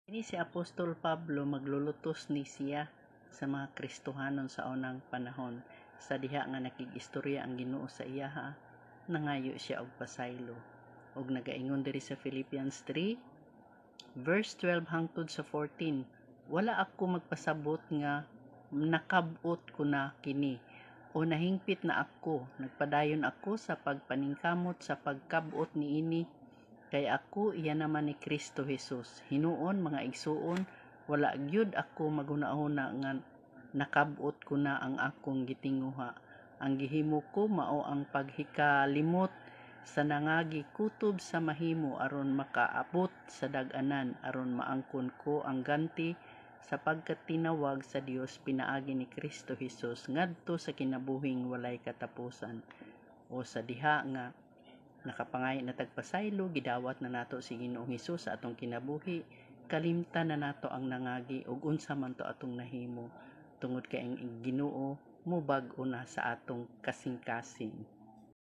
Ini si Apostol Pablo maglulutos ni siya sa mga Kristohanon sa unang panahon. Sa diha nga nakigistorya ang Ginoo sa iya, nangayo siya og pasaylo. Og nagaingon diri sa Philippians 3 verse 12 hangtod sa 14, wala ako magpasabot nga nakabot ko na kini o nahingpit na ako, nagpadayon ako sa pagpaningkamot sa pagkabot niini. Kay ako iya naman ni Kristo Jesus. Hinuon mga igsuon, wala gyud ako maghunahuna nga nakabot ko na ang akong gitinguha. Ang gihimo ko mao ang paghikalimot sa nangagi kutob sa mahimo aron makaabot sa dag-anan aron maangkon ko ang ganti sapagkat tinawag sa Dios pinaagi ni Kristo Jesus ngadto sa kinabuhing walay katapusan. O sa diha nga nakapangay na tagpasaylo, gidawat na nato si Ginoong Hesus sa atong kinabuhi, kalimtan na nato ang nangagi ug unsa man to atong nahimo tungod kay ang Ginoo mubag-o na sa atong kasing-kasing.